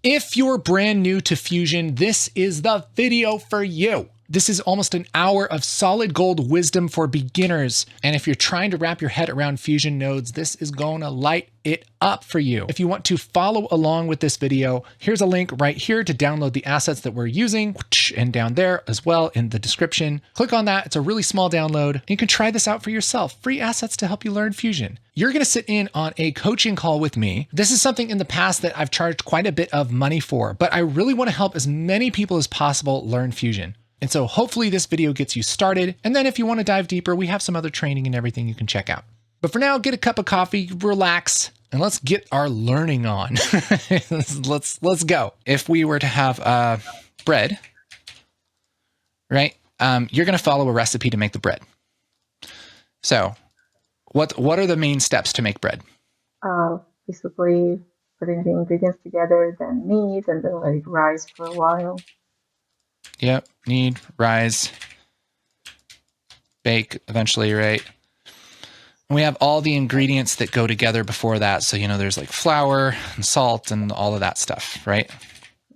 If you're brand new to Fusion, this is the video for you. This is almost an hour of solid gold wisdom for beginners. And if you're trying to wrap your head around Fusion nodes, this is going to light it up for you. If you want to follow along with this video, here's a link right here to download the assets that we're using, and down there as well in the description. Click on that. It's a really small download. And you can try this out for yourself. Free assets to help you learn Fusion. You're going to sit in on a coaching call with me. This is something in the past that I've charged quite a bit of money for, but I really want to help as many people as possible learn Fusion. And so hopefully this video gets you started. And then if you want to dive deeper, we have some other training and everything you can check out. But for now, get a cup of coffee, relax, and let's get our learning on. let's go. If we were to have bread, right? You're going to follow a recipe to make the bread. So what are the main steps to make bread? Basically putting the ingredients together, then knead, and then let it rise for a while. Yep, knead, rise, bake eventually, right? And we have all the ingredients that go together before that. So, there's like flour and salt and all of that stuff, right?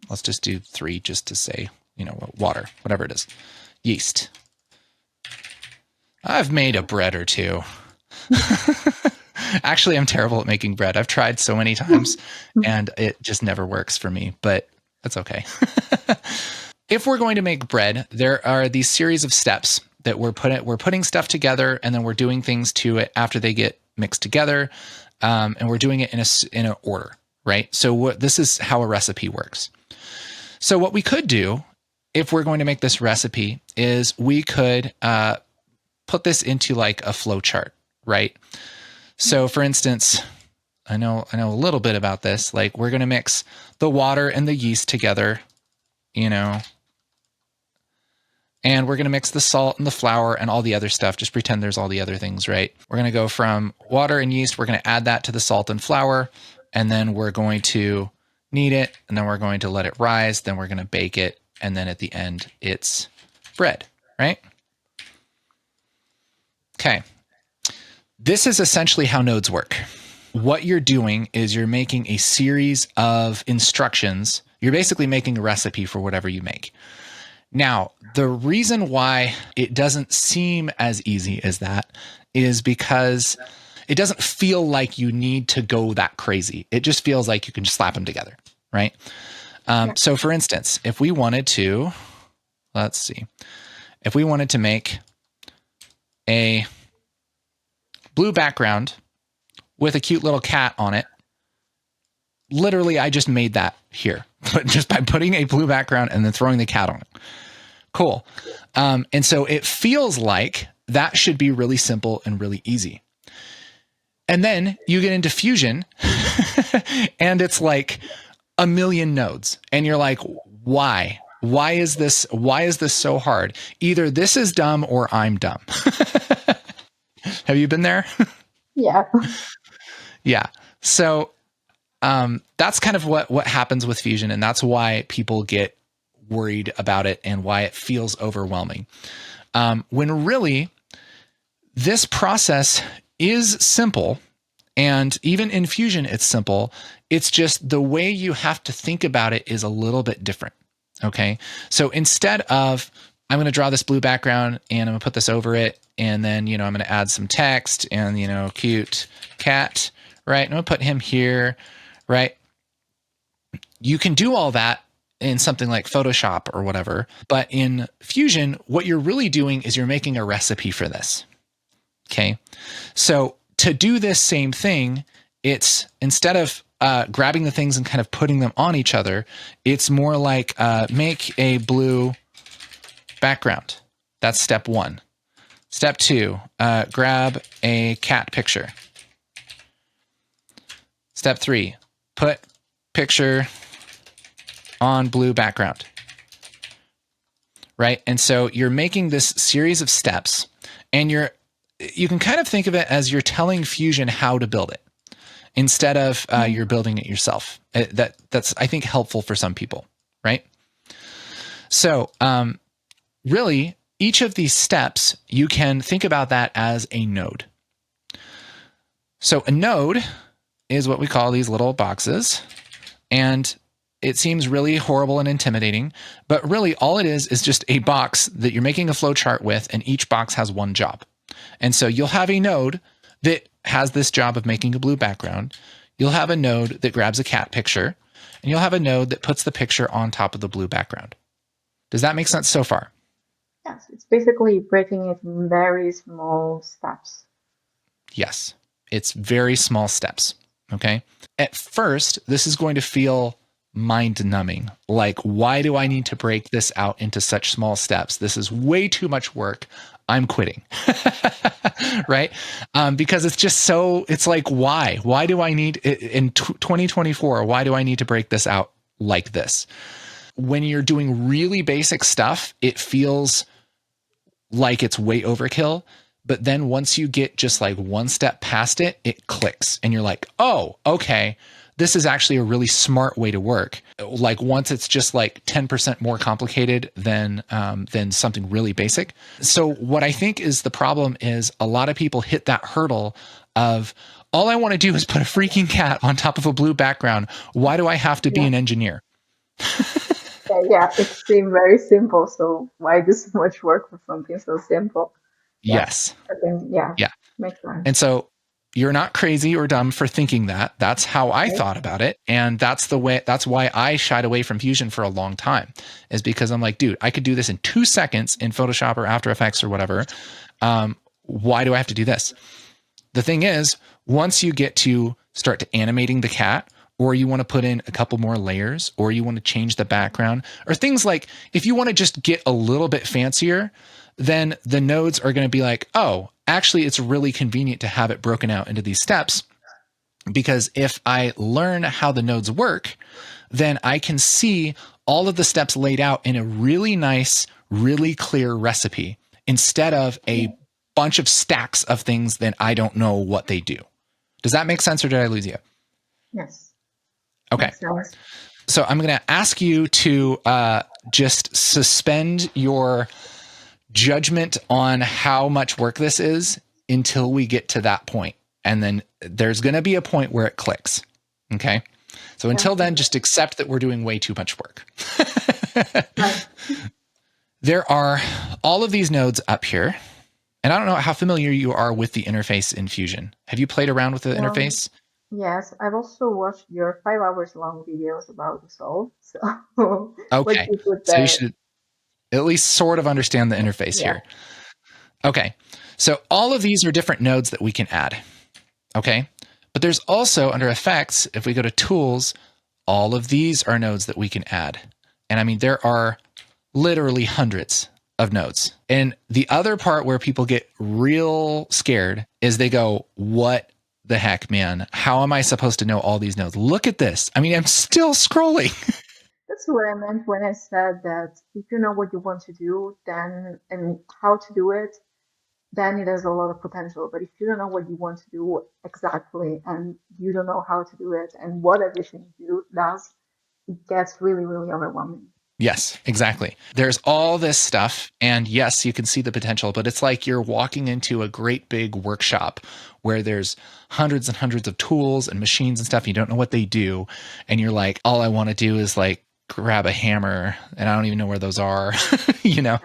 Let's just do 3 just to say, water, whatever it is. Yeast. I've made a bread or 2. Actually, I'm terrible at making bread. I've tried so many times and it just never works for me, but that's okay. If we're going to make bread, there are these series of steps that we're putting stuff together, and then we're doing things to it after they get mixed together, and we're doing it in an order, right? So this is how a recipe works. So what we could do, if we're going to make this recipe, is we could put this into like a flow chart, right? So for instance, I know a little bit about this. Like we're going to mix the water and the yeast together, and we're going to mix the salt and the flour and all the other stuff. Just pretend there's all the other things, right? We're going to go from water and yeast. We're going to add that to the salt and flour, and then we're going to knead it, and then we're going to let it rise. Then we're going to bake it, and then at the end, it's bread, right? Okay. This is essentially how nodes work. What you're doing is you're making a series of instructions. You're basically making a recipe for whatever you make. Now, the reason why it doesn't seem as easy as that is because it doesn't feel like you need to go that crazy. It just feels like you can just slap them together, right? So for instance, if we wanted to, if we wanted to make a blue background with a cute little cat on it, literally I just made that here, but just by putting a blue background and then throwing the cat on it. Cool. And so it feels like that should be really simple and really easy. And then you get into Fusion and it's like a million nodes. And you're like, why? Why is this so hard? Either this is dumb or I'm dumb. Have you been there? Yeah. Yeah. So that's kind of what happens with Fusion. And that's why people get worried about it and why it feels overwhelming. When really this process is simple, and even in Fusion, it's simple. It's just the way you have to think about it is a little bit different. Okay. So instead of, I'm going to draw this blue background and I'm going to put this over it. And then, I'm going to add some text and, cute cat, right? And I'm going to put him here, right? You can do all that in something like Photoshop or whatever. But in Fusion, what you're really doing is you're making a recipe for this. Okay. So to do this same thing, it's instead of grabbing the things and kind of putting them on each other, it's more like make a blue background. That's step 1. Step 2, grab a cat picture. Step 3, put picture on blue background, right? And so you're making this series of steps, and you can kind of think of it as you're telling Fusion how to build it instead of you're building it yourself. That's, I think, helpful for some people, right? So really, each of these steps, you can think about that as a node. So a node is what we call these little boxes, and it seems really horrible and intimidating, but really all it is just a box that you're making a flow chart with, and each box has one job. And so you'll have a node that has this job of making a blue background. You'll have a node that grabs a cat picture, and you'll have a node that puts the picture on top of the blue background. Does that make sense so far? Yes, it's basically breaking it in very small steps. Yes, it's very small steps. Okay. At first, this is going to feel mind numbing. Like, why do I need to break this out into such small steps? This is way too much work. I'm quitting. Right. Because it's just so, it's like, why? Why do I need in 2024? Why do I need to break this out like this? When you're doing really basic stuff, it feels like it's way overkill. But then once you get just like one step past it, it clicks and you're like, oh, okay, this is actually a really smart way to work. Like once it's just like 10% more complicated than something really basic. So what I think is the problem is a lot of people hit that hurdle of, all I want to do is put a freaking cat on top of a blue background. Why do I have to be an engineer? Yeah, it seems very simple. So why do so much work for something so simple? Yes. I think, yeah, Yeah. makes sense. And so you're not crazy or dumb for thinking that. That's how I thought about it. And that's why I shied away from Fusion for a long time, is because I'm like, dude, I could do this in 2 seconds in Photoshop or After Effects or whatever. Why do I have to do this? The thing is, once you get to start to animating the cat, or you want to put in a couple more layers, or you want to change the background, or things like, if you want to just get a little bit fancier, then the nodes are going to be like, oh, actually, it's really convenient to have it broken out into these steps, because if I learn how the nodes work, then I can see all of the steps laid out in a really nice, really clear recipe, instead of a bunch of stacks of things that I don't know what they do. Does that make sense, or did I lose you? Yes. Okay. So I'm going to ask you to just suspend your judgment on how much work this is until we get to that point. And then there's going to be a point where it clicks. Okay. So until then, just accept that we're doing way too much work. There are all of these nodes up here. And I don't know how familiar you are with the interface in Fusion. Have you played around with the interface? Yes, I've also watched your 5 hours long videos about the soul. So Okay. So you should at least sort of understand the interface here. Okay. So all of these are different nodes that we can add. Okay. But there's also, under effects, if we go to tools, all of these are nodes that we can add. And I mean, there are literally hundreds of nodes. And the other part where people get real scared is they go, what the heck, man? How am I supposed to know all these nodes? Look at this. I mean, I'm still scrolling. That's what I meant when I said that if you know what you want to do, then and how to do it, then it has a lot of potential. But if you don't know what you want to do exactly, and you don't know how to do it, and what everything does, it gets really, really overwhelming. Yes, exactly. There's all this stuff, and yes, you can see the potential, but it's like you're walking into a great big workshop where there's hundreds and hundreds of tools and machines and stuff. You don't know what they do, and you're like, all I want to do is like grab a hammer, and I don't even know where those are, you know?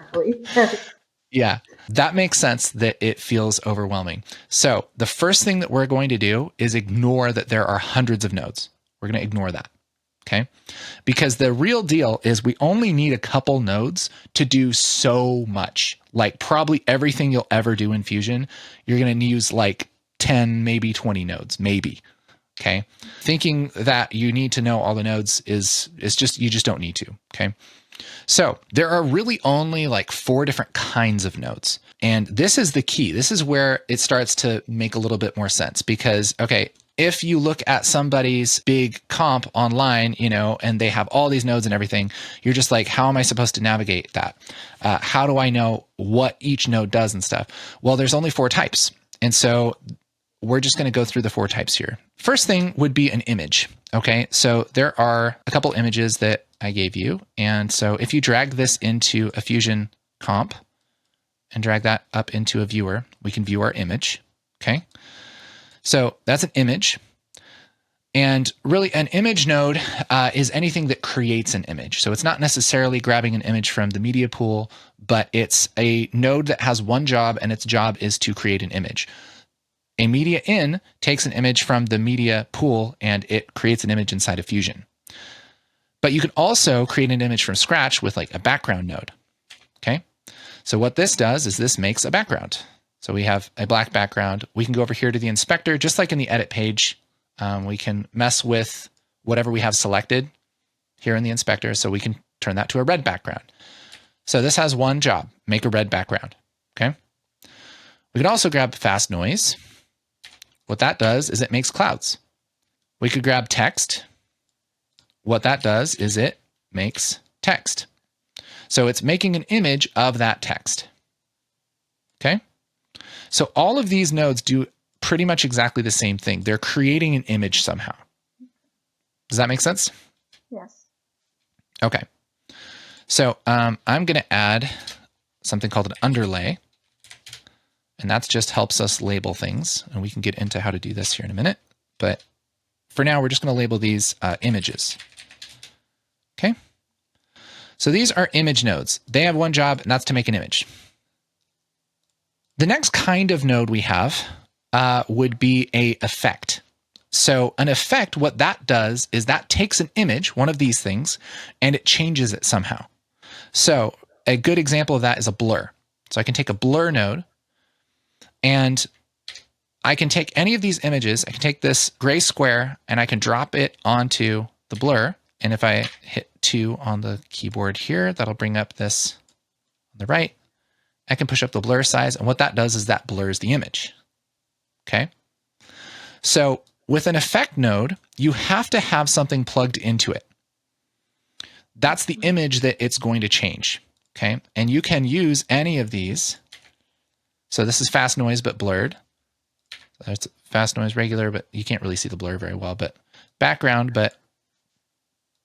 Yeah, that makes sense that it feels overwhelming. So the first thing that we're going to do is ignore that there are hundreds of nodes. We're going to ignore that. Okay. Because the real deal is we only need a couple nodes to do so much. Like probably everything you'll ever do in Fusion, you're going to use like 10, maybe 20 nodes, maybe. Okay. Thinking that you need to know all the nodes is just, you just don't need to. Okay. So there are really only like 4 different kinds of nodes. And this is the key. This is where it starts to make a little bit more sense because, okay, if you look at somebody's big comp online, you know, and they have all these nodes and everything, you're just like, how am I supposed to navigate that? How do I know what each node does and stuff? Well, there's only 4 types. And so we're just going to go through the 4 types here. First thing would be an image. Okay, so there are a couple images that I gave you. And so if you drag this into a Fusion comp and drag that up into a viewer, we can view our image. Okay, so that's an image. And really, an image node is anything that creates an image. So it's not necessarily grabbing an image from the media pool, but it's a node that has one job, and its job is to create an image. A media in takes an image from the media pool, and it creates an image inside of Fusion. But you can also create an image from scratch with like a background node. Okay. So what this does is this makes a background. So we have a black background. We can go over here to the inspector, just like in the edit page. We can mess with whatever we have selected here in the inspector. So we can turn that to a red background. So this has one job, make a red background. Okay. We could also grab fast noise. What that does is it makes clouds. We could grab text. What that does is it makes text. So it's making an image of that text. Okay. So all of these nodes do pretty much exactly the same thing. They're creating an image somehow. Does that make sense? Yes. Okay. So I'm going to add something called an underlay. And that just helps us label things. And we can get into how to do this here in a minute. But for now, we're just going to label these images. Okay. So these are image nodes. They have one job, and that's to make an image. The next kind of node we have would be a effect. So an effect, what that does is that takes an image, one of these things, and it changes it somehow. So a good example of that is a blur. So I can take a blur node, and I can take any of these images. I can take this gray square, and I can drop it onto the blur. And if I hit 2 on the keyboard here, that'll bring up this on the right. I can push up the blur size, and what that does is that blurs the image. Okay. So with an effect node, you have to have something plugged into it. That's the image that it's going to change. Okay. And you can use any of these. So this is fast noise, but blurred. That's fast noise regular, but you can't really see the blur very well, but background, but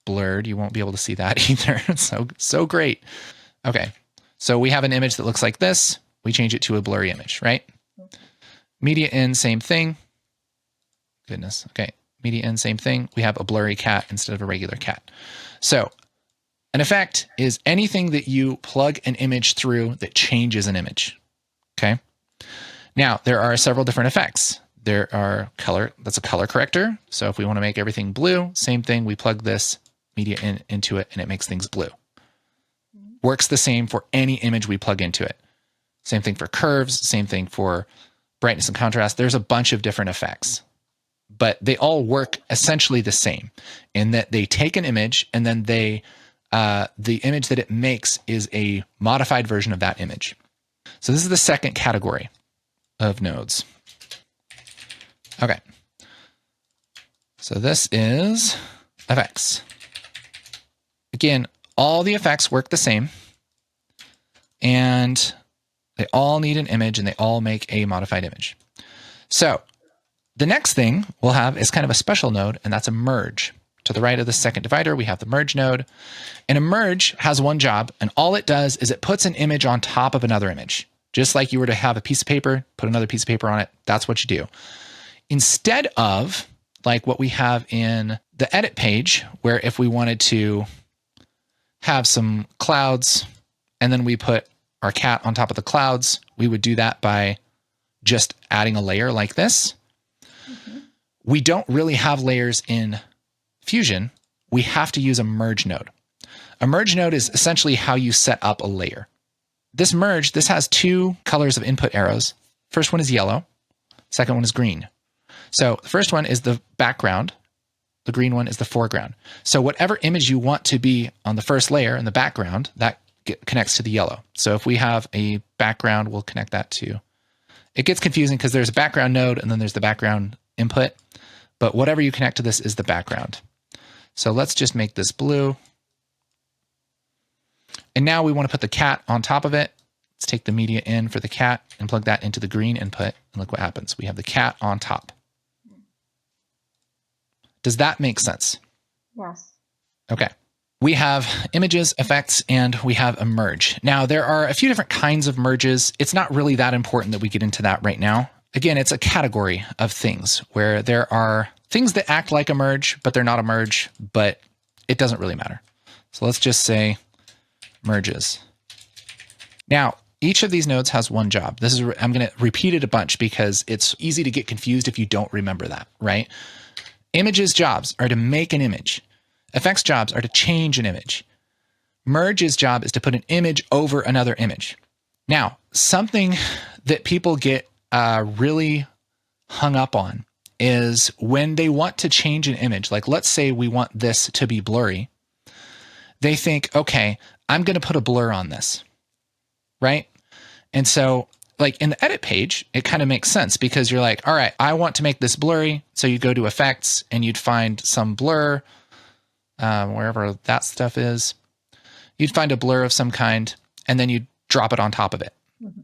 blurred. You won't be able to see that either. So great. Okay. So we have an image that looks like this. We change it to a blurry image, right? Media in, same thing. Goodness. Okay. Media in, same thing. We have a blurry cat instead of a regular cat. So an effect is anything that you plug an image through that changes an image. Okay. Now there are several different effects. There are color. That's a color corrector. So if we want to make everything blue, same thing. We plug this media into it, and it makes things blue. Works the same for any image we plug into it. Same thing for curves. Same thing for brightness and contrast. There's a bunch of different effects, but they all work essentially the same in that they take an image, and then the image that it makes is a modified version of that image. So this is the second category of nodes. Okay. So this is effects. Again, all the effects work the same, and they all need an image, and they all make a modified image. So the next thing we'll have is kind of a special node, and that's a merge. To the right of the second divider, we have the merge node. And a merge has one job, and all it does is it puts an image on top of another image. Just like you were to have a piece of paper, put another piece of paper on it, that's what you do. Instead of like what we have in the edit page, where if we wanted to have some clouds and then we put our cat on top of the clouds, we would do that by just adding a layer like this. Mm-hmm. We don't really have layers in Fusion. We have to use a merge node. A merge node is essentially how you set up a layer. This merge, this has two colors of input arrows. First one is yellow. Second one is green. So the first one is the background. The green one is the foreground. So whatever image you want to be on the first layer in the background, that connects to the yellow. So if we have a background, we'll connect that to. It gets confusing because there's a background node and then there's the background input. But whatever you connect to this is the background. So let's just make this blue. And now we want to put the cat on top of it. Let's take the media in for the cat and plug that into the green input. And look what happens. We have the cat on top. Does that make sense? Yes. Okay. We have images, effects, and we have a merge. Now, there are a few different kinds of merges. It's not really that important that we get into that right now. Again, it's a category of things where there are things that act like a merge, but they're not a merge, but it doesn't really matter. So let's just say merges. Now, each of these nodes has one job. I'm going to repeat it a bunch because it's easy to get confused if you don't remember that, right? Images jobs are to make an image. Effects jobs are to change an image. Merge's job is to put an image over another image. Now, something that people get really hung up on is when they want to change an image, like let's say we want this to be blurry, they think, okay, I'm going to put a blur on this, right? And so like in the edit page, it kind of makes sense because you're like, all right, I want to make this blurry. So you go to effects and you'd find some blur, wherever that stuff is. You'd find a blur of some kind and then you'd drop it on top of it,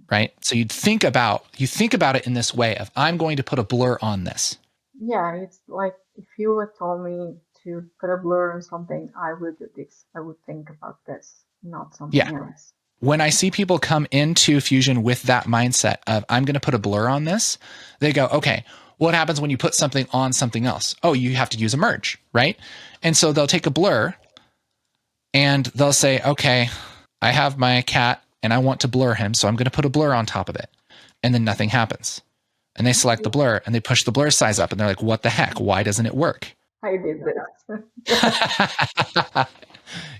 right? So you think about it in this way of, I'm going to put a blur on this. Yeah, it's like if you would told me to put a blur on something, I would do this. I would think about this, not something else. When I see people come into Fusion with that mindset of, I'm going to put a blur on this, they go, okay, what happens when you put something on something else? Oh, you have to use a merge, right? And so they'll take a blur and they'll say, okay, I have my cat and I want to blur him, so I'm going to put a blur on top of it. And then nothing happens. And they select the blur and they push the blur size up and they're like, what the heck? Why doesn't it work? I did this.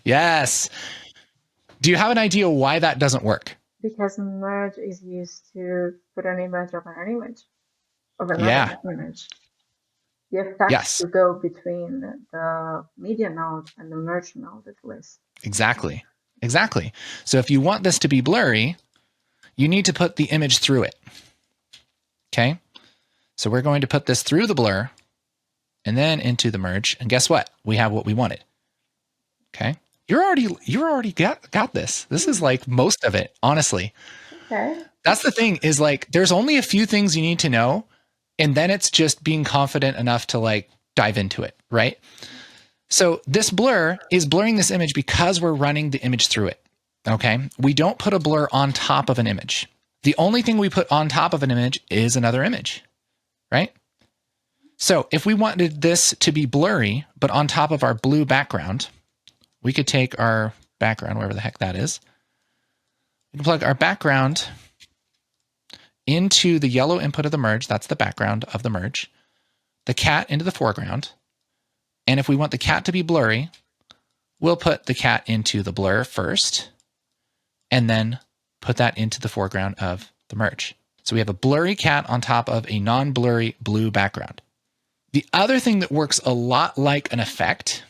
Yes. Do you have an idea why that doesn't work? Because merge is used to put an image of an image, of another image. The effects to go between the media node and the merge node at least. Exactly. So if you want this to be blurry, you need to put the image through it. Okay. So we're going to put this through the blur and then into the merge. And guess what? We have what we wanted. Okay. You're already got this. This is like most of it, honestly. Okay. That's the thing is like, there's only a few things you need to know. And then it's just being confident enough to like dive into it. Right. So this blur is blurring this image because we're running the image through it. Okay. We don't put a blur on top of an image. The only thing we put on top of an image is another image, right? So if we wanted this to be blurry, but on top of our blue background, we could take our background, wherever the heck that is. We can plug our background into the yellow input of the merge. That's the background of the merge. The cat into the foreground. And if we want the cat to be blurry, we'll put the cat into the blur first, and then put that into the foreground of the merge. So we have a blurry cat on top of a non-blurry blue background. The other thing that works a lot like an effect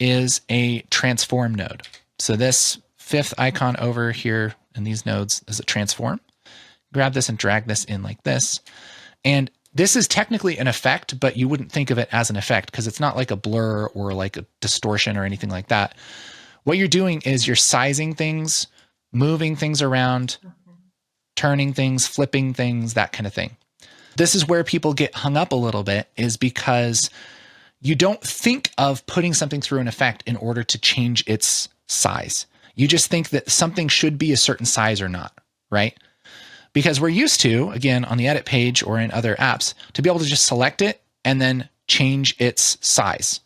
is a transform node. So this fifth icon over here in these nodes is a transform. Grab this and drag this in like this. And this is technically an effect, but you wouldn't think of it as an effect because it's not like a blur or like a distortion or anything like that. What you're doing is you're sizing things, moving things around, turning things, flipping things, that kind of thing. This is where people get hung up a little bit, is because you don't think of putting something through an effect in order to change its size. You just think that something should be a certain size or not, right? Because we're used to, again, on the edit page or in other apps, to be able to just select it and then change its size,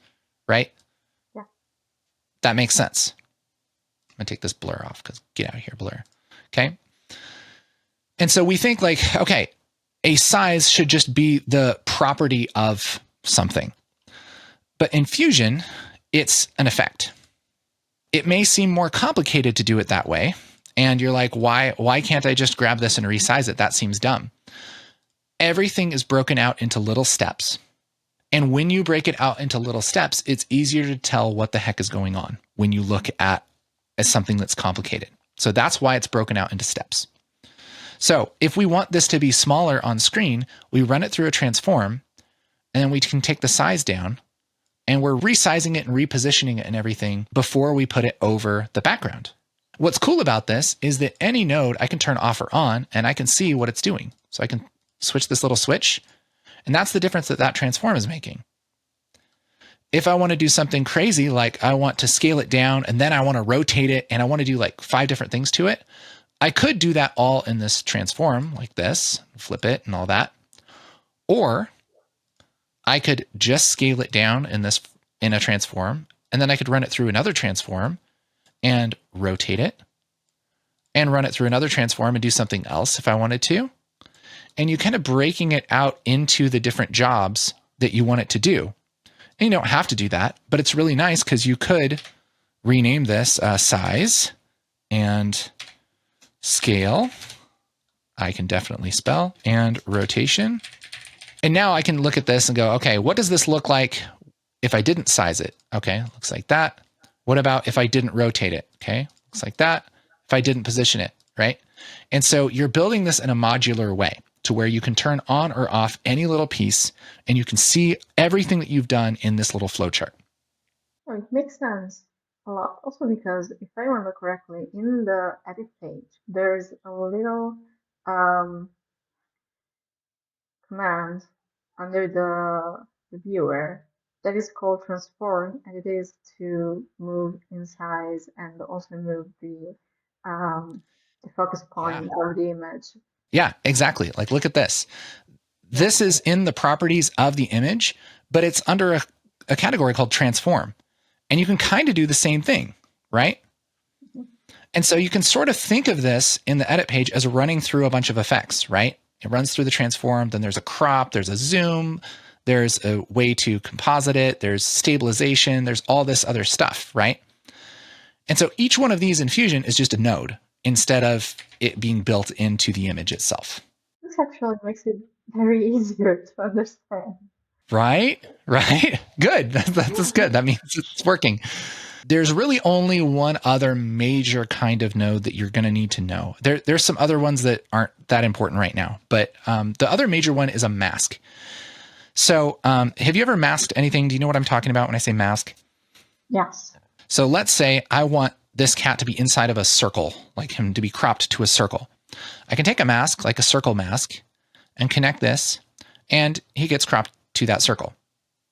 right? Yeah. That makes sense. I'm going to take this blur off because get out of here, blur. Okay. And so we think like, okay, a size should just be the property of something. But in Fusion, it's an effect. It may seem more complicated to do it that way. And you're like, why can't I just grab this and resize it? That seems dumb. Everything is broken out into little steps. And when you break it out into little steps, it's easier to tell what the heck is going on when you look at as something that's complicated. So that's why it's broken out into steps. So if we want this to be smaller on screen, we run it through a transform, and then we can take the size down, and we're resizing it and repositioning it and everything before we put it over the background. What's cool about this is that any node I can turn off or on, and I can see what it's doing. So I can switch this little switch, and that's the difference that that transform is making. If I want to do something crazy, like I want to scale it down and then I want to rotate it and I want to do like 5 different things to it, I could do that all in this transform like this, flip it and all that. Or I could just scale it down in a transform, and then I could run it through another transform and rotate it and run it through another transform and do something else if I wanted to. And you kind of breaking it out into the different jobs that you want it to do. And you don't have to do that, but it's really nice because you could rename this size and scale. I can definitely spell, and rotation. And now I can look at this and go, okay, what does this look like if I didn't size it? Okay, looks like that. What about if I didn't rotate it? Okay, looks like that. If I didn't position it, right? And so you're building this in a modular way to where you can turn on or off any little piece and you can see everything that you've done in this little flowchart. Oh, it makes sense a lot. Also because if I remember correctly, in the edit page, there's a little command under the viewer that is called transform, and it is to move in size and also move the focus Yeah. point of the image. Yeah, exactly. Like, look at this. This is in the properties of the image, but it's under a category called transform. And you can kind of do the same thing, right? And so you can sort of think of this in the edit page as running through a bunch of effects, right? It runs through the transform, then there's a crop, there's a zoom, there's a way to composite it, there's stabilization, there's all this other stuff, right? And so each one of these in Fusion is just a node instead of it being built into the image itself. This actually makes it very easier to understand. Right? Right? Good. That's good. That means it's working. There's really only one other major kind of node that you're going to need to know. There's some other ones that aren't that important right now, but the other major one is a mask. So have you ever masked anything? Do you know what I'm talking about when I say mask? Yes. So let's say I want this cat to be inside of a circle, like him to be cropped to a circle. I can take a mask, like a circle mask, and connect this, and he gets cropped to that circle.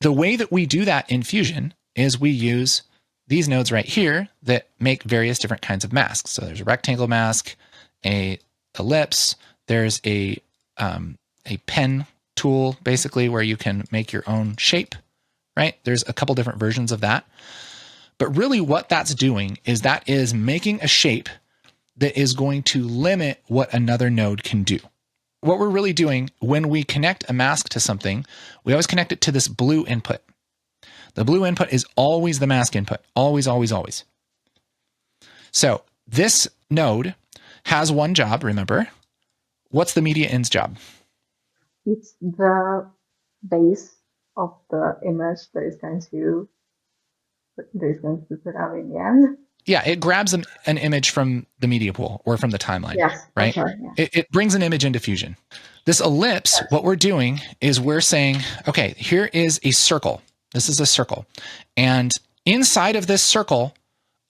The way that we do that in Fusion is we use these nodes right here that make various different kinds of masks. So there's a rectangle mask, a ellipse, there's a pen tool, basically, where you can make your own shape, right? There's a couple different versions of that. But really what that's doing is that is making a shape that is going to limit what another node can do. What we're really doing when we connect a mask to something, we always connect it to this blue input. The blue input is always the mask input. Always, always, always. So this node has one job, remember. What's the media in's job? It's the base of the image that is going to put out in the end. Yeah, it grabs an image from the media pool or from the timeline, yes, right? Okay, yeah. It brings an image into Fusion. This ellipse, what we're doing is we're saying, okay, here is a circle. This is a circle. And inside of this circle,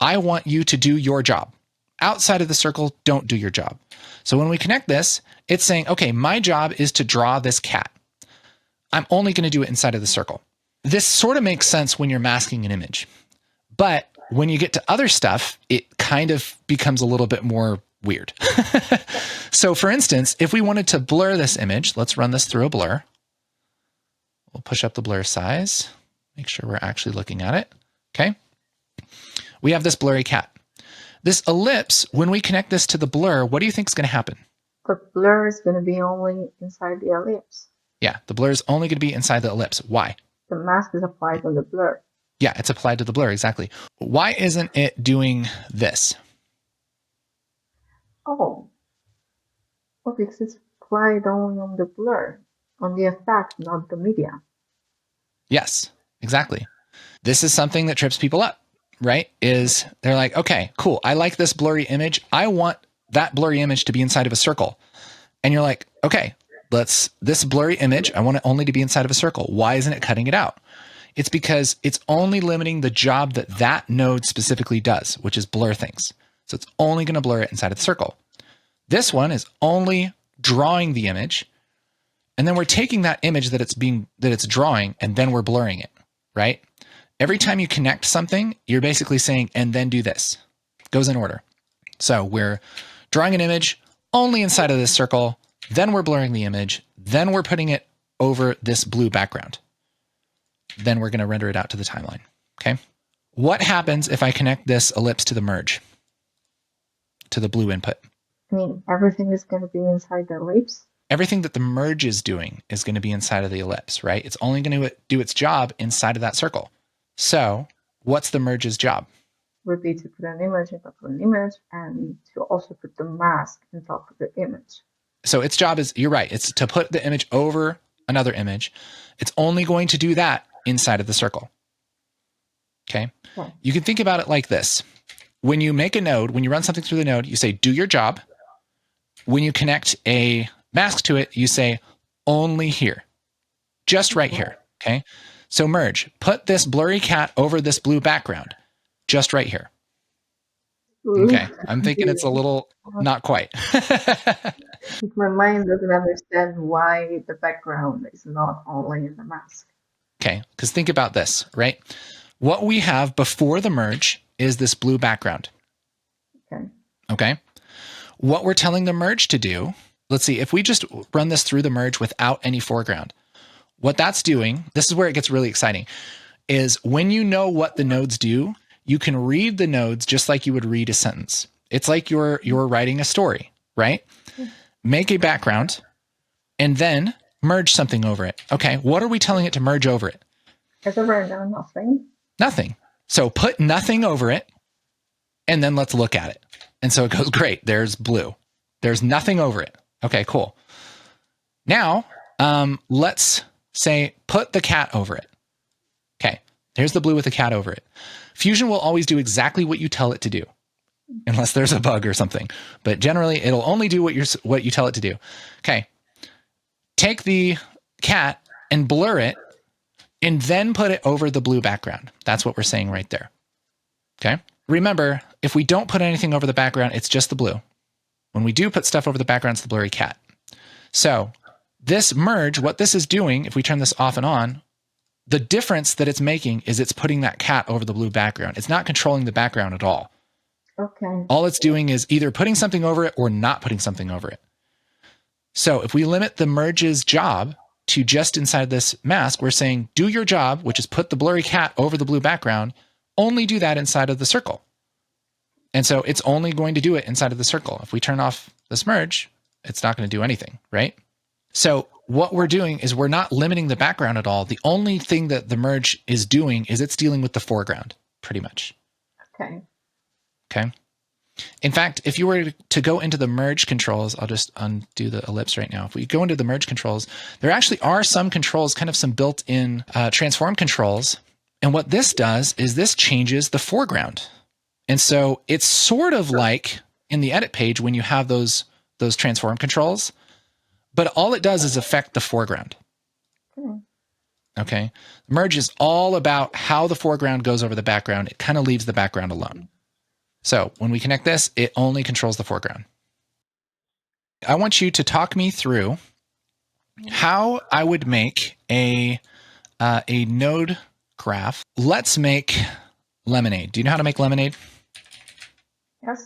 I want you to do your job. Outside of the circle, don't do your job. So when we connect this, it's saying, okay, my job is to draw this cat. I'm only going to do it inside of the circle. This sort of makes sense when you're masking an image. But when you get to other stuff, it kind of becomes a little bit more weird. So for instance, if we wanted to blur this image, let's run this through a blur. We'll push up the blur size, make sure we're actually looking at it. Okay. We have this blurry cat. This ellipse, when we connect this to the blur, what do you think is going to happen? The blur is going to be only inside the ellipse. Yeah, the blur is only going to be inside the ellipse. Why? The mask is applied on the blur. Yeah, it's applied to the blur, exactly. Why isn't it doing this? Oh, well, because it's applied only on the blur, on the effect, not the media. Yes, exactly. This is something that trips people up, right? Is they're like, okay, cool. I like this blurry image. I want that blurry image to be inside of a circle. And you're like, okay, this blurry image, I want it only to be inside of a circle. Why isn't it cutting it out? It's because it's only limiting the job that that node specifically does, which is blur things. So it's only going to blur it inside of the circle. This one is only drawing the image, and then we're taking that image that it's drawing, and then we're blurring it, right? Every time you connect something, you're basically saying, and then do this. It goes in order. So we're drawing an image only inside of this circle, then we're blurring the image, then we're putting it over this blue background. then we're going to render it out to the timeline. Okay. What happens if I connect this ellipse to the merge, to the blue input? I mean, everything is going to be inside the ellipse. Everything that the merge is doing is going to be inside of the ellipse, right? It's only going to do its job inside of that circle. So what's the merge's job? Would be to put an image on top of an image and to also put the mask on top of the image. So its job is, you're right, it's to put the image over another image. It's only going to do that inside of the circle. Okay. You can think about it like this. When you make a node, when you run something through the node, you say, do your job. When you connect a mask to it, you say, only here, just right here. Okay. So merge, put this blurry cat over this blue background, just right here. Okay. I'm thinking it's a little, not quite. My mind doesn't understand why the background is not only in the mask. Okay. Because think about this, right? What we have before the merge is this blue background. Okay. What we're telling the merge to do, let's see, if we just run this through the merge without any foreground, what that's doing, this is where it gets really exciting, is when you know what the nodes do, you can read the nodes just like you would read a sentence. It's like you're writing a story, right? Make a background and then merge something over it. Okay, what are we telling it to merge over it? As of right now, nothing. Nothing. So put nothing over it, and then let's look at it. And so it goes, great, there's blue. There's nothing over it. Okay, cool. Now, let's say put the cat over it. Okay, there's the blue with the cat over it. Fusion will always do exactly what you tell it to do, unless there's a bug or something. But generally, it'll only do what you tell it to do. Okay, take the cat and blur it, and then put it over the blue background. That's what we're saying right there. Okay. Remember, if we don't put anything over the background, it's just the blue. When we do put stuff over the background, it's the blurry cat. So this merge, what this is doing, if we turn this off and on, the difference that it's making is it's putting that cat over the blue background. It's not controlling the background at all. Okay. All it's doing is either putting something over it or not putting something over it. So if we limit the merge's job to just inside this mask, we're saying, do your job, which is put the blurry cat over the blue background, only do that inside of the circle. And so it's only going to do it inside of the circle. If we turn off this merge, it's not going to do anything, right? So what we're doing is we're not limiting the background at all. The only thing that the merge is doing is it's dealing with the foreground, pretty much. Okay. Okay. In fact, if you were to go into the merge controls, I'll just undo the ellipse right now. If we go into the merge controls, there actually are some controls, kind of some built-in transform controls. And what this does is this changes the foreground. And so it's sort of like in the edit page when you have those transform controls, but all it does is affect the foreground. Okay. Merge is all about how the foreground goes over the background. It kind of leaves the background alone. So when we connect this, it only controls the foreground. I want you to talk me through how I would make a node graph. Let's make lemonade. Do you know how to make lemonade? Yes.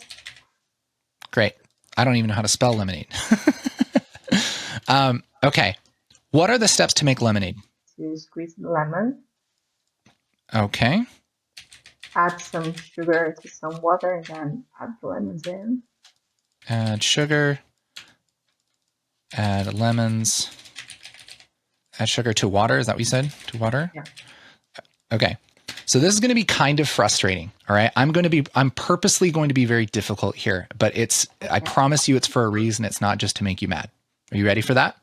Great. I don't even know how to spell lemonade. Okay. What are the steps to make lemonade? To squeeze the lemon. Okay. Add some sugar to some water and then add the lemons in. Add sugar. Add lemons. Add sugar to water. Is that what you said? To water? Yeah. Okay. So this is going to be kind of frustrating. All right. I'm purposely going to be very difficult here, but I promise you it's for a reason. It's not just to make you mad. Are you ready for that?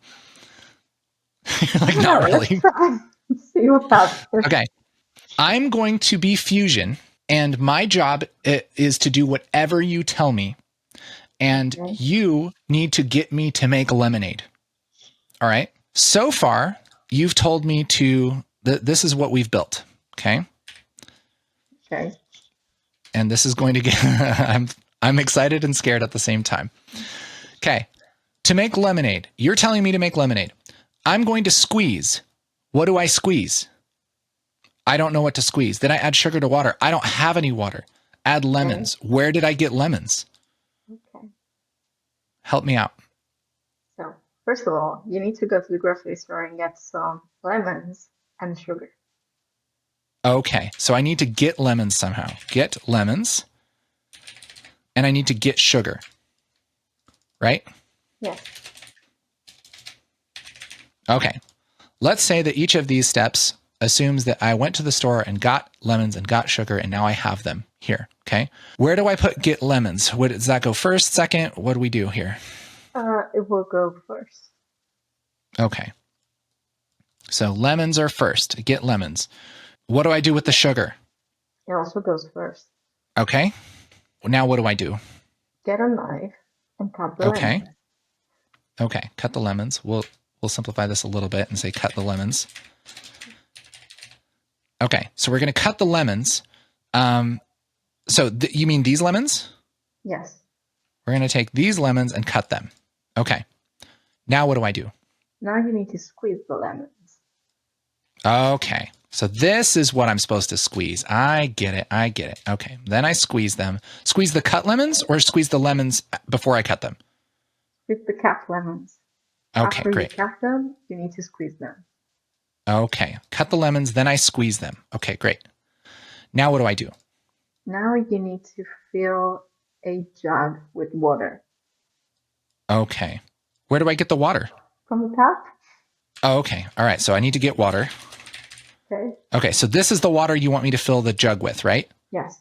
Like, not really. Let's try. Let's see what happens. Okay. I'm going to be Fusion, and my job is to do whatever you tell me, and you need to get me to make lemonade. All right. So far, you've told me this is what we've built. Okay. Okay. And this is going to get, I'm excited and scared at the same time. Okay. To make lemonade, you're telling me to make lemonade. I'm going to squeeze. What do I squeeze? I don't know what to squeeze. Then I add sugar to water. I don't have any water. Add lemons. Okay. Where did I get lemons? Okay. Help me out. So, first of all, you need to go to the grocery store and get some lemons and sugar. Okay, so I need to get lemons somehow. Get lemons. And I need to get sugar. Right? Yes. Okay. Let's say that each of these steps assumes that I went to the store and got lemons and got sugar, and now I have them here. Okay. Where do I put get lemons? Does that go first, second? What do we do here? It will go first. Okay. So lemons are first. Get lemons. What do I do with the sugar? It also goes first. Okay. Now what do I do? Get a knife and cut the Okay. lemons. Okay. Cut the lemons. We'll simplify this a little bit and say cut the lemons. Okay. So we're going to cut the lemons. So you mean these lemons? Yes. We're going to take these lemons and cut them. Okay. Now what do I do? Now you need to squeeze the lemons. Okay. So this is what I'm supposed to squeeze. I get it. Okay. Then I squeeze them. Squeeze the cut lemons or squeeze the lemons before I cut them? Squeeze the cut lemons. Okay, After great. you cut them, you need to squeeze them. Okay. Cut the lemons, then I squeeze them. Okay, great. Now what do I do? Now you need to fill a jug with water. Okay. Where do I get the water? From the tap. Oh, okay. All right. So I need to get water. Okay. Okay. So this is the water you want me to fill the jug with, right? Yes.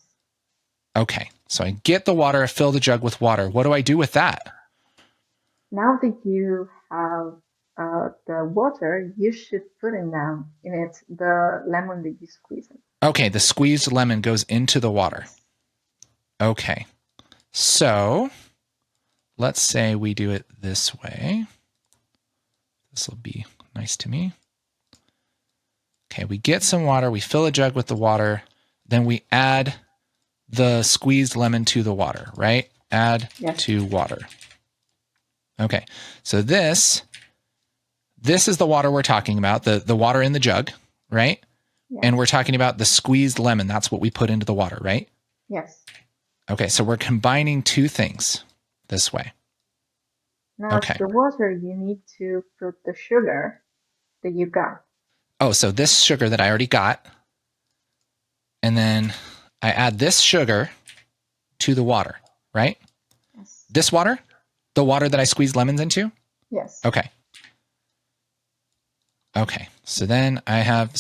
Okay. So I get the water, fill the jug with water. What do I do with that? Now that you have the water, you should put in it the lemon that you squeeze in. Okay. The squeezed lemon goes into the water. Okay. So let's say we do it this way. This will be nice to me. Okay, we get some water, we fill a jug with the water, then we add the squeezed lemon to the water, right? Add to water. Okay, so this is the water we're talking about, the water in the jug, right? Yes. And we're talking about the squeezed lemon. That's what we put into the water, right? Yes. Okay, so we're combining two things this way. Now to the water, you need to put the sugar that you got. Oh, so this sugar that I already got, and then I add this sugar to the water, right? Yes. This water? The water that I squeezed lemons into? Yes. Okay. Okay. So then I have,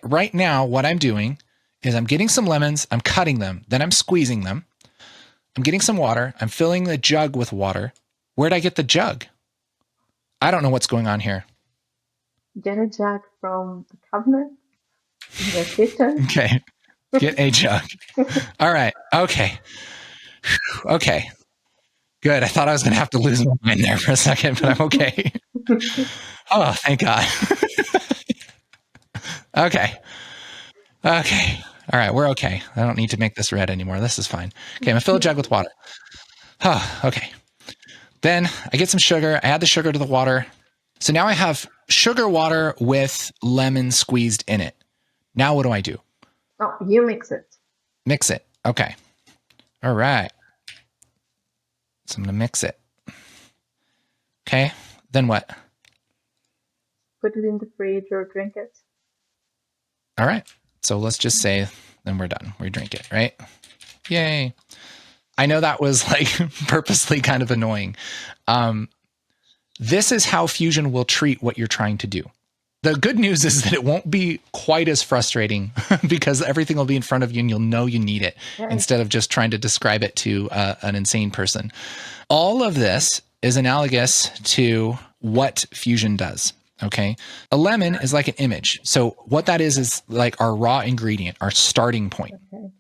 right now what I'm doing is I'm getting some lemons, I'm cutting them, then I'm squeezing them. I'm getting some water, I'm filling the jug with water. Where'd I get the jug? I don't know what's going on here. Get a jug from the cabinet in the kitchen. Okay. Get a jug. All right. Okay. Okay. Good. I thought I was going to have to lose my mind there for a second, but I'm okay. Oh, thank God. Okay. Okay. All right. We're okay. I don't need to make this red anymore. This is fine. Okay. I'm going to fill a jug with water. Oh, okay. Then I get some sugar. I add the sugar to the water. So now I have sugar water with lemon squeezed in it. Now what do I do? Oh, you mix it. Mix it. Okay. All right. So I'm going to mix it. Okay. Then what? Put it in the fridge or drink it. All right. So let's just say then we're done. We drink it, right? Yay. I know that was like purposely kind of annoying. This is how Fusion will treat what you're trying to do. The good news is that it won't be quite as frustrating because everything will be in front of you and you'll know you need it instead of just trying to describe it to an insane person. All of this is analogous to what Fusion does. Okay. A lemon is like an image. So what that is like our raw ingredient, our starting point.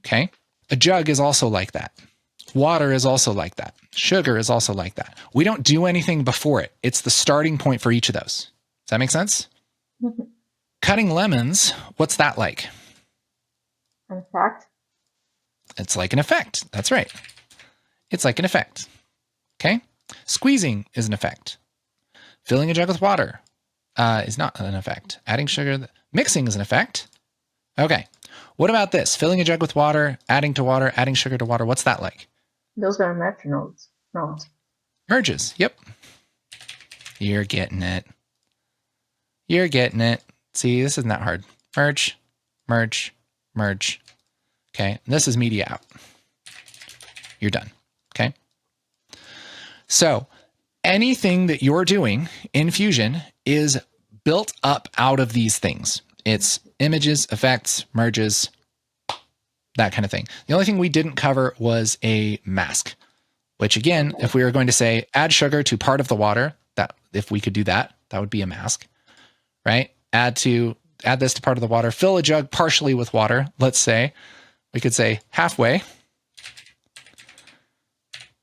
Okay. A jug is also like that. Water is also like that. Sugar is also like that. We don't do anything before it. It's the starting point for each of those. Does that make sense? Mm-hmm. Cutting lemons, what's that like? An effect. It's like an effect. That's right. It's like an effect. Okay. Squeezing is an effect. Filling a jug with water is not an effect. Adding sugar, mixing is an effect. Okay. What about this? Filling a jug with water, adding to water, adding sugar to water. What's that like? Those are metronomes. No. Merges. Yep. You're getting it. You're getting it. See, this isn't that hard. Merge, merge, merge. Okay. And this is media out. You're done. Okay. So anything that you're doing in Fusion is built up out of these things. It's images, effects, merges, that kind of thing. The only thing we didn't cover was a mask, which again, if we were going to say add sugar to part of the water, that if we could do that, that would be a mask, right? Add this to part of the water, fill a jug partially with water. Let's say we could say halfway,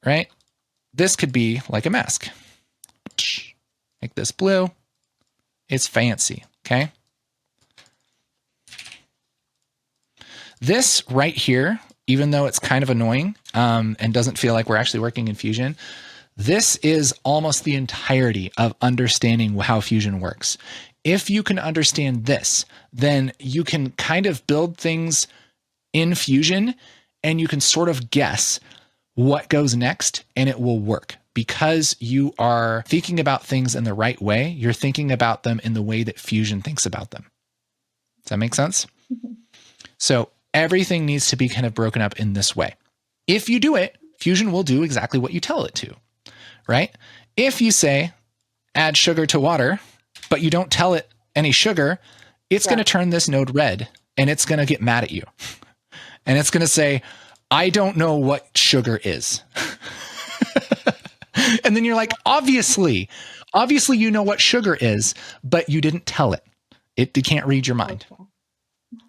right? This could be like a mask. Make this blue. It's fancy, okay? This right here, even though it's kind of annoying and doesn't feel like we're actually working in Fusion, this is almost the entirety of understanding how Fusion works. If you can understand this, then you can kind of build things in Fusion and you can sort of guess what goes next and it will work because you are thinking about things in the right way. You're thinking about them in the way that Fusion thinks about them. Does that make sense? So everything needs to be kind of broken up in this way. If you do it, Fusion will do exactly what you tell it to, right? If you say, add sugar to water, but you don't tell it any sugar, it's going to turn this node red and it's going to get mad at you. And it's going to say, I don't know what sugar is. And then you're like, obviously you know what sugar is, but you didn't tell it. It can't read your mind.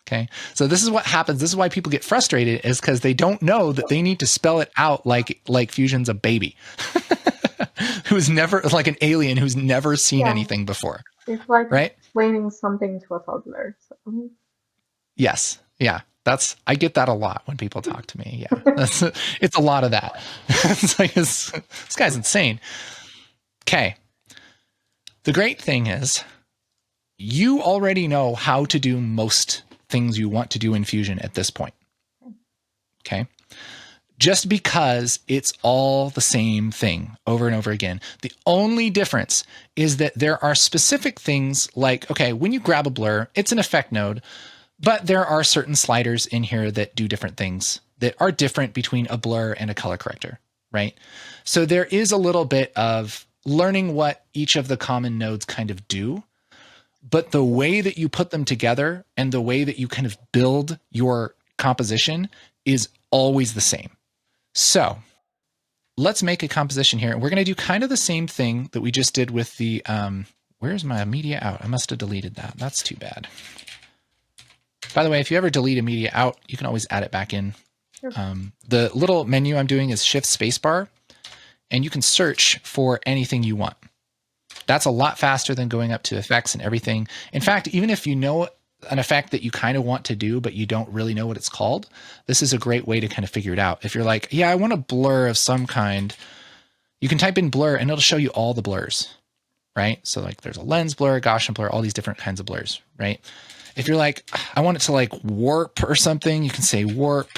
Okay. So this is what happens. This is why people get frustrated is because they don't know that they need to spell it out like Fusion's a baby who's never like an alien who's never seen anything before. It's like right? explaining something to a toddler. So. Yes. Yeah. I get that a lot when people talk to me. Yeah. It's a lot of that. It's like, this guy's insane. Okay. The great thing is you already know how to do most things you want to do in Fusion at this point. Okay. Just because it's all the same thing over and over again. The only difference is that there are specific things like, okay, when you grab a blur, it's an effect node, but there are certain sliders in here that do different things that are different between a blur and a color corrector, right? So there is a little bit of learning what each of the common nodes kind of do, but the way that you put them together and the way that you kind of build your composition is always the same. So let's make a composition here. We're going to do kind of the same thing that we just did with the, where's my media out? I must have deleted that. That's too bad. By the way, if you ever delete a media out, you can always add it back in. Sure. The little menu I'm doing is Shift Spacebar, and you can search for anything you want. That's a lot faster than going up to effects and everything. In fact, even if you know an effect that you kind of want to do, but you don't really know what it's called, this is a great way to kind of figure it out. If you're like, yeah, I want a blur of some kind, you can type in blur and it'll show you all the blurs, right? So like there's a lens blur, Gaussian blur, all these different kinds of blurs, right? If you're like, I want it to like warp or something, you can say warp,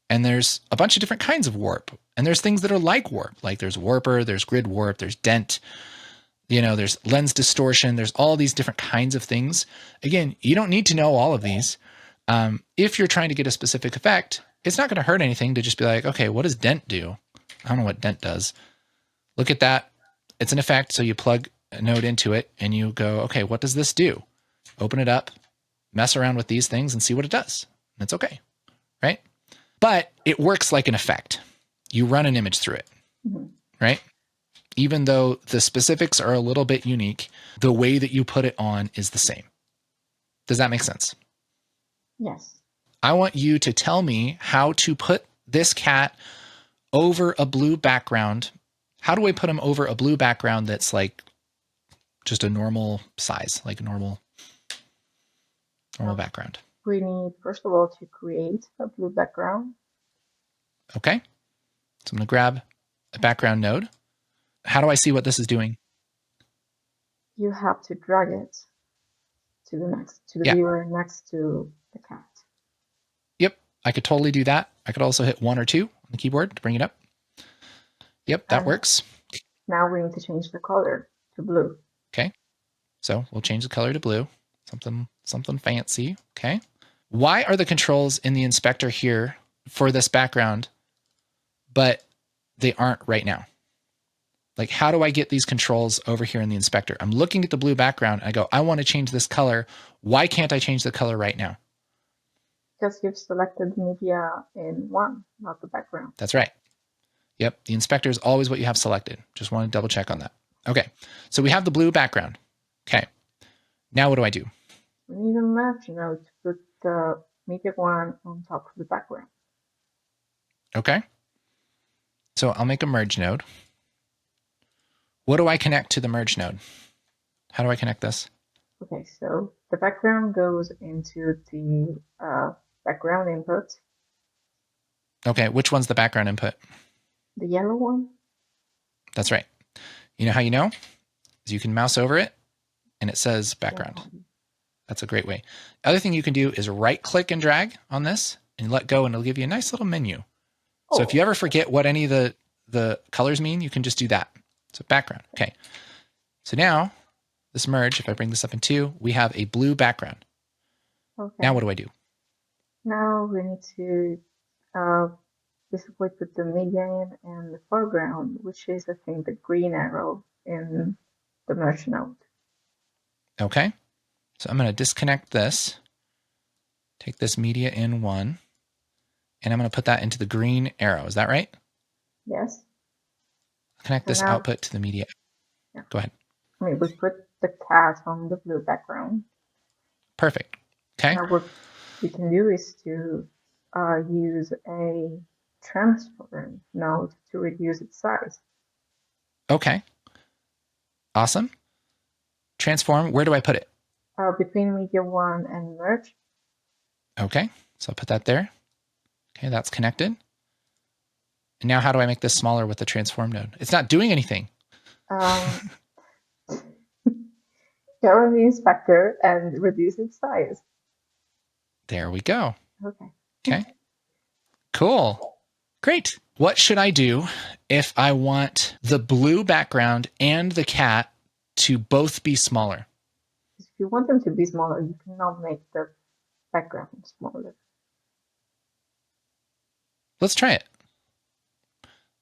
and there's a bunch of different kinds of warp. And there's things that are like warp, like there's warper, there's grid warp, there's dent, there's lens distortion, there's all these different kinds of things. Again, you don't need to know all of these. If you're trying to get a specific effect, it's not going to hurt anything to just be like, okay, what does dent do? I don't know what dent does. Look at that. It's an effect. So you plug a node into it and you go, okay, what does this do? Open it up, mess around with these things and see what it does. That's okay, right? But it works like an effect. You run an image through it, right? Even though the specifics are a little bit unique, the way that you put it on is the same. Does that make sense? Yes. I want you to tell me how to put this cat over a blue background. How do I put him over a blue background that's like just a normal size, like a normal background? We need, first of all, to create a blue background. Okay. So I'm going to grab a background node. How do I see what this is doing? You have to drag it to the viewer next to the cat. Yep, I could totally do that. I could also hit 1 or 2 on the keyboard to bring it up. Yep, that works. Now we need to change the color to blue. Okay, so we'll change the color to blue. Something fancy. Okay, Why are the controls in the inspector here for this background, but they aren't right now? Like, how do I get these controls over here in the inspector? I'm looking at the blue background. And I go, I want to change this color. Why can't I change the color right now? Because you've selected media in one, not the background. That's right. Yep. The inspector is always what you have selected. Just want to double check on that. Okay. So we have the blue background. Okay. Now what do I do? We need a merge node to put the media one on top of the background. Okay. So I'll make a merge node. What do I connect to the merge node? How do I connect this? Okay, so the background goes into the background input. Okay, which one's the background input? The yellow one? That's right. You know how you know? Is you can mouse over it and it says background. That's a great way. Other thing you can do is right click and drag on this and let go and it'll give you a nice little menu. So if you ever forget what any of the colors mean, you can just do that. So background. Okay. So now this merge, if I bring this up in 2, we have a blue background. Okay. Now what do I do? Now we need to basically put the media in and the foreground, which is I think the green arrow in the merge node. Okay. So I'm going to disconnect this, take this media in 1, and I'm going to put that into the green arrow. Is that right? Yes. Connect this output to the media. Yeah. Go ahead. I mean, we put the cat on the blue background. Perfect. Okay. Now what we can do is to use a transform node to reduce its size. Okay. Awesome. Transform, where do I put it? Between media 1 and merge. Okay. So I'll put that there. Okay, that's connected. And now how do I make this smaller with the transform node? It's not doing anything. Go in the inspector and reduce its size. There we go. Okay. Okay. Cool. Great. What should I do if I want the blue background and the cat to both be smaller? If you want them to be smaller, you cannot make the background smaller. Let's try it.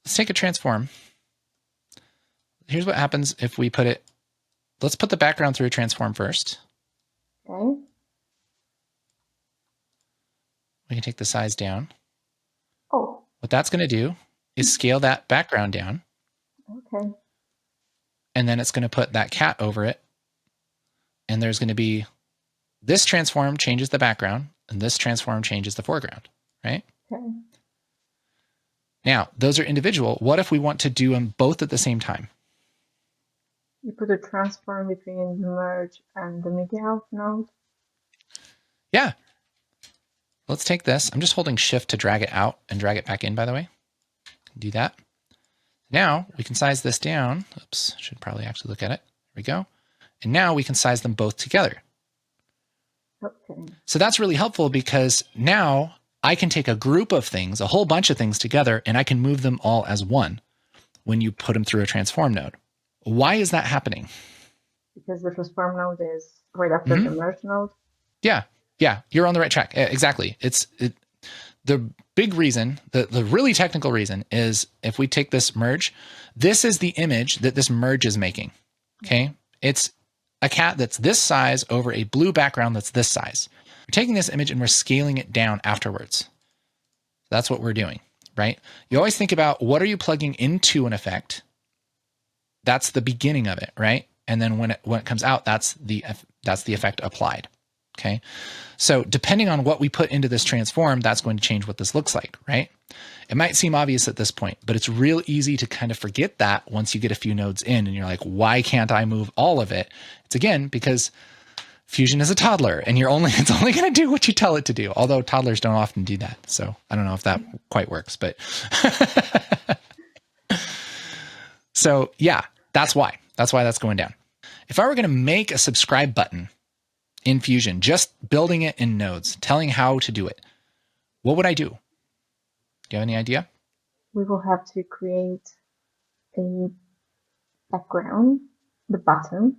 Let's take a transform. Here's what happens if we put it. Let's put the background through a transform first. Okay. We can take the size down. Oh. What that's going to do is scale that background down. Okay. And then it's going to put that cat over it. And there's going to be this transform changes the background and this transform changes the foreground, right? Okay. Now, those are individual. What if we want to do them both at the same time? You put a transform between the merge and the media out node? Yeah. Let's take this. I'm just holding shift to drag it out and drag it back in, by the way. Do that. Now we can size this down. Oops, should probably actually look at it. There we go. And now we can size them both together. Okay. So that's really helpful because now I can take a group of things, a whole bunch of things together, and I can move them all as one when you put them through a transform node. Why is that happening? Because the transform node is right after the merge node? Yeah. Yeah, you're on the right track. Exactly. The big reason, the really technical reason is if we take this merge, this is the image that this merge is making. Okay. It's a cat that's this size over a blue background that's this size. We're taking this image and we're scaling it down afterwards. That's what we're doing, right? You always think about what are you plugging into an effect? That's the beginning of it, right? And then when it comes out, that's the effect applied. Okay. So depending on what we put into this transform, that's going to change what this looks like, right? It might seem obvious at this point, but it's real easy to kind of forget that once you get a few nodes in and you're like, why can't I move all of it? It's again, because Fusion is a toddler and it's only going to do what you tell it to do. Although toddlers don't often do that. So I don't know if that quite works, but so yeah, that's why that's going down. If I were going to make a subscribe button in Fusion, just building it in nodes, telling how to do it, what would I do? Do you have any idea? We will have to create a background, the button,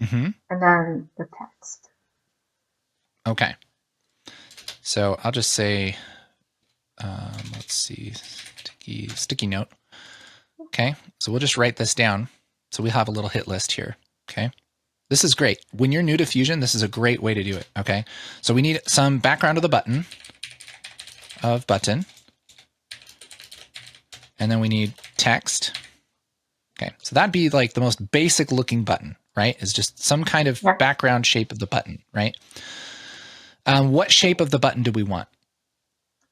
and then the text. Okay. So I'll just say, let's see, sticky note. Okay, so we'll just write this down. So we have a little hit list here. Okay, this is great. When you're new to Fusion, this is a great way to do it. Okay, so we need some background of the button, and then we need text. Okay, so that'd be like the most basic looking button, right? Is just some kind of background shape of the button, right? What shape of the button do we want?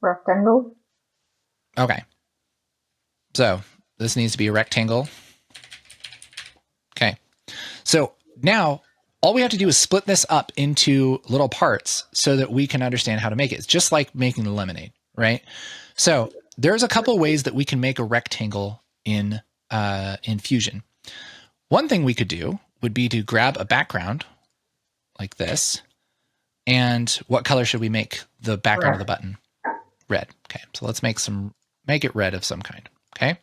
Rectangle. Okay, so this needs to be a rectangle. Okay, so now all we have to do is split this up into little parts so that we can understand how to make it. It's just like making the lemonade, right? So there's a couple ways that we can make a rectangle in Fusion. One thing we could do would be to grab a background like this. And what color should we make the background of the button? Red. Okay, so let's make it red of some kind. Okay,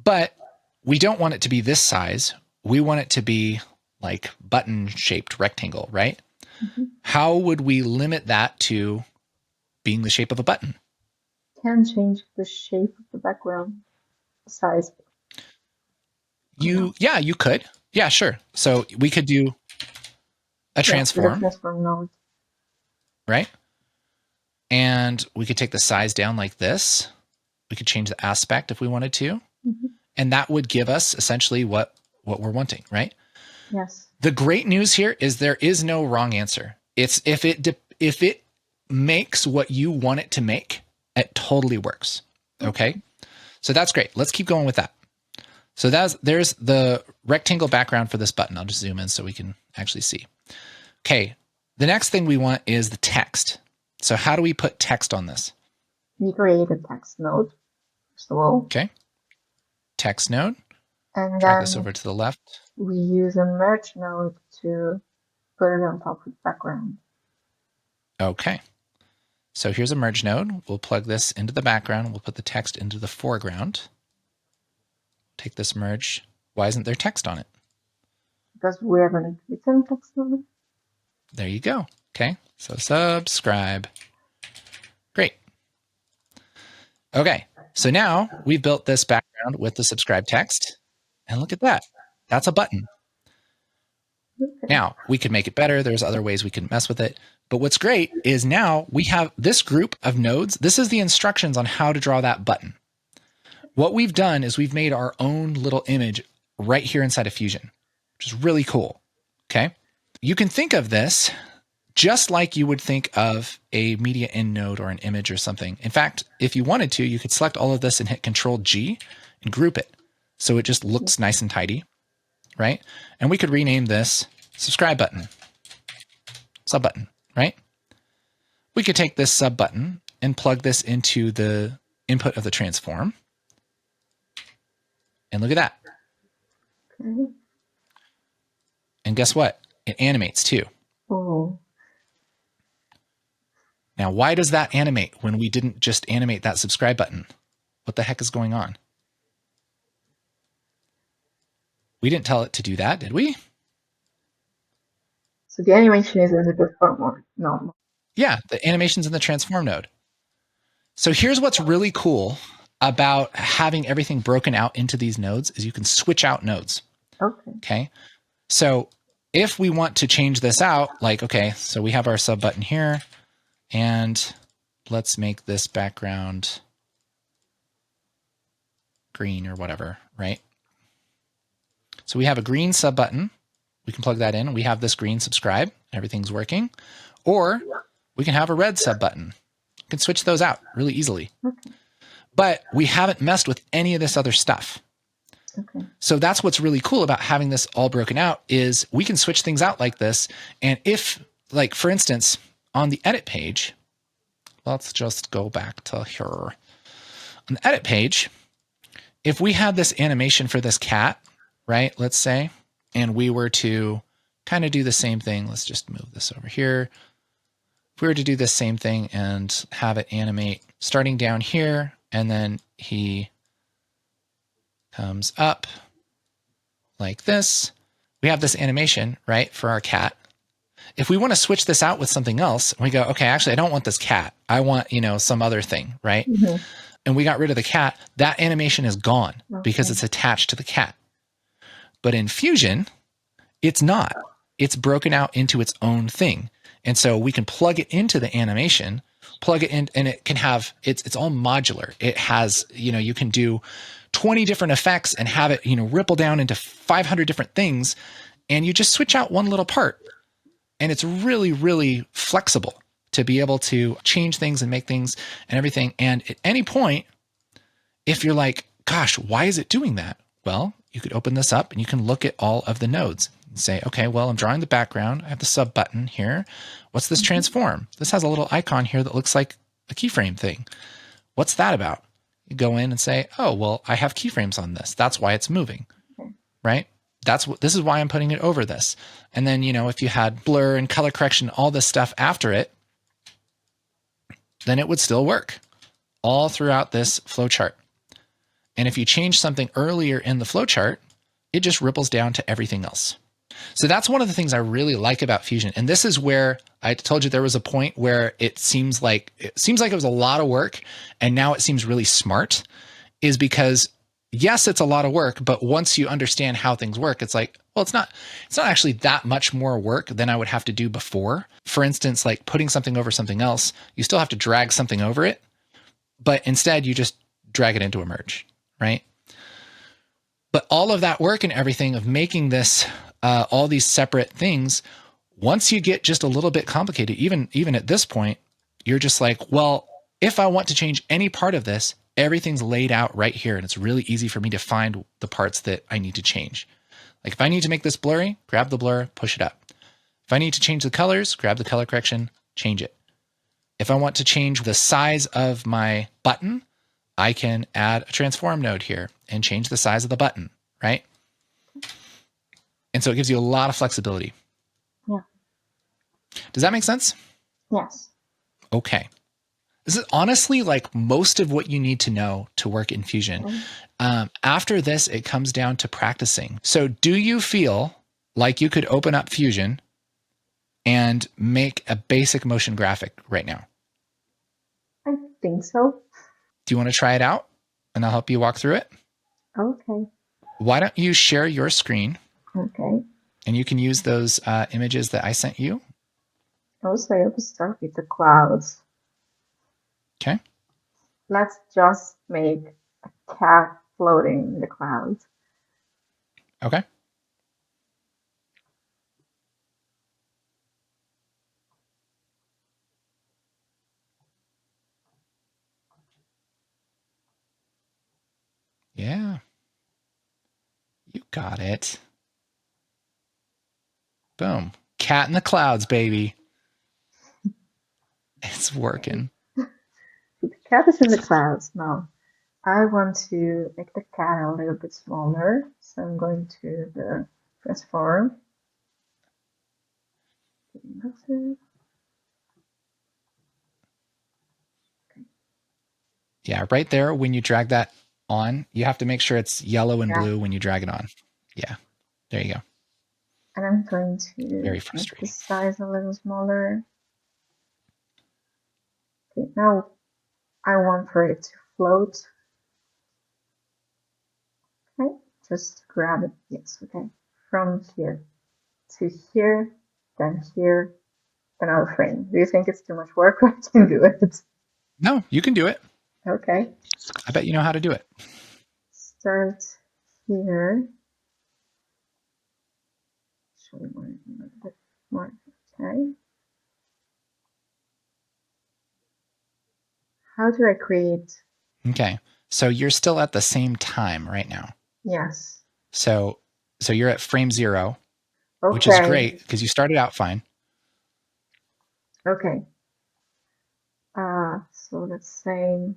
but we don't want it to be this size. We want it to be like button-shaped rectangle, right? Mm-hmm. How would we limit that to being the shape of a button? Can change the shape of the background size. You could. Yeah, sure. So we could do a transform. Transform node. Right? And we could take the size down like this. We could change the aspect if we wanted to. Mm-hmm. And that would give us essentially what we're wanting, right? Yes. The great news here is there is no wrong answer. It's if it makes what you want it to make, it totally works. Okay? So that's great. Let's keep going with that. So there's the rectangle background for this button. I'll just zoom in so we can actually see. Okay. The next thing we want is the text. So how do we put text on this? We create a text node, first of all. Okay. Text node. And drag this over to the left. We use a merge node to put it on top of the background. Okay. So here's a merge node. We'll plug this into the background. We'll put the text into the foreground. Take this merge. Why isn't there text on it? Because we haven't written text on it. There you go. Okay. So subscribe. Great. Okay. So now we've built this background with the subscribe text. And look at that. That's a button. Okay. Now, we could make it better. There's other ways we can mess with it. But what's great is now we have this group of nodes. This is the instructions on how to draw that button. What we've done is we've made our own little image right here inside of Fusion, which is really cool. Okay. You can think of this just like you would think of a media in node or an image or something. In fact, if you wanted to, you could select all of this and hit Control G and group it. So it just looks nice and tidy, right? And we could rename this subscribe button, sub button, right? We could take this sub button and plug this into the input of the transform. And look at that. Okay. And guess what? It animates too. Oh. Now, why does that animate when we didn't just animate that subscribe button? What the heck is going on? We didn't tell it to do that, did we? So the animation is in the transform mode. No. Yeah, the animation's in the transform node. So here's what's really cool about having everything broken out into these nodes is you can switch out nodes. Okay. So if we want to change this out, like, okay, so we have our sub button here, and let's make this background green or whatever, right? So we have a green sub button. We can plug that in. We have this green subscribe. Everything's working. Or we can have a red sub button. You can switch those out really easily. Okay. But we haven't messed with any of this other stuff. Okay. So that's what's really cool about having this all broken out is we can switch things out like this. And if, like, for instance, on the edit page, let's just go back to here. On the edit page, if we had this animation for this cat, right, let's say, and we were to kind of do the same thing. Let's just move this over here. If we were to do the same thing and have it animate starting down here, and then he comes up like this, we have this animation, right, for our cat. If we want to switch this out with something else, we go, okay, actually, I don't want this cat. I want, some other thing, right? Mm-hmm. And we got rid of the cat. That animation is gone because Okay. it's attached to the cat. But in Fusion, it's not. It's broken out into its own thing. And so we can plug it into the animation, plug it in, and it can have, it's all modular. It has, you can do 20 different effects and have it, ripple down into 500 different things. And you just switch out one little part. And it's really, really flexible to be able to change things and make things and everything. And at any point, if you're like, gosh, why is it doing that? Well, you could open this up and you can look at all of the nodes and say, okay, well, I'm drawing the background. I have the sub button here. What's this transform? This has a little icon here that looks like a keyframe thing. What's that about? You go in and say, oh, well, I have keyframes on this. That's why it's moving, right? This is why I'm putting it over this. And then, if you had blur and color correction, all this stuff after it, then it would still work all throughout this flowchart. And if you change something earlier in the flowchart, it just ripples down to everything else. So that's one of the things I really like about Fusion. And this is where I told you there was a point where it seems like it was a lot of work, and now it seems really smart, is because yes, it's a lot of work, but once you understand how things work, it's like, well, it's not actually that much more work than I would have to do before. For instance, like putting something over something else, you still have to drag something over it, but instead you just drag it into a merge, right? But all of that work and everything of making this, all these separate things, once you get just a little bit complicated, even at this point, you're just like, well, if I want to change any part of this, everything's laid out right here. And it's really easy for me to find the parts that I need to change. Like if I need to make this blurry, grab the blur, push it up. If I need to change the colors, grab the color correction, change it. If I want to change the size of my button, I can add a transform node here and change the size of the button, right? And so it gives you a lot of flexibility. Yeah. Does that make sense? Yes. Okay. This is honestly like most of what you need to know to work in Fusion. After this, it comes down to practicing. So do you feel like you could open up Fusion and make a basic motion graphic right now? I think so. Do you want to try it out? And I'll help you walk through it. Okay. Why don't you share your screen? Okay. And you can use those images that I sent you. Also, I will start with the clouds. Okay. Let's just make a cat floating in the clouds. Okay. Yeah. You got it. Boom. Cat in the clouds, baby. It's working. The cat is in the clouds now. I want to make the cat a little bit smaller, so I'm going to the transform. Yeah, right there, when you drag that on, you have to make sure it's yellow and Yeah. blue when you drag it on. Yeah, there you go. And I'm going Very to make the frustrating. size a little smaller. Okay, now I want for it to float. Okay, just grab it. Yes, okay. From here to here, then here, then I'll frame. Do you think it's too much work? I can do it. No, you can do it. Okay. I bet you know how to do it. Start here. Show me more, a bit more. Okay. How do I create? Okay. So you're still at the same time right now. Yes. So you're at frame 0, which is Okay. great because you started out fine. Okay. So let's say,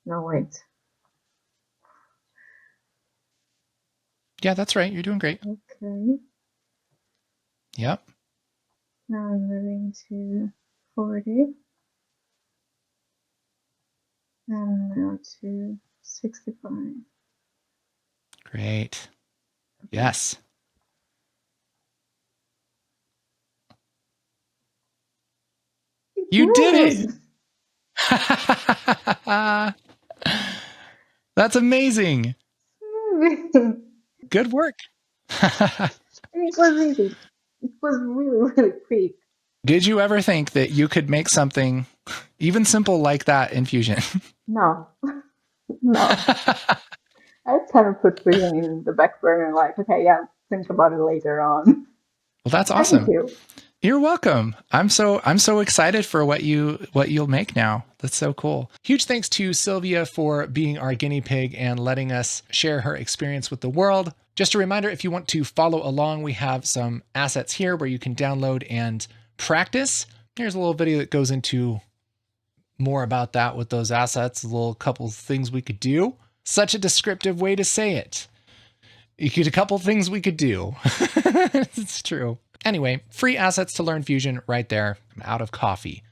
no, wait. Yeah, that's right. You're doing great. Okay. Yep. Now I'm moving to 40. And now to 65. Great. Yes. You did it. That's amazing. Good work. It was easy. It was really, really quick. Did you ever think that you could make something even simple like that in Fusion? No, no. I kind of put Fusion in the back burner, like, okay, yeah, think about it later on. Well, that's Thank awesome. you. You're welcome. I'm so excited for what you'll make now. That's so cool. Huge thanks to Sylvia for being our guinea pig and letting us share her experience with the world. Just a reminder, if you want to follow along, we have some assets here where you can download and practice. Here's a little video that goes into more about that with those assets, a little couple things we could do. Such a descriptive way to say it. A couple things we could do. It's true. Anyway, free assets to learn Fusion right there. I'm out of coffee.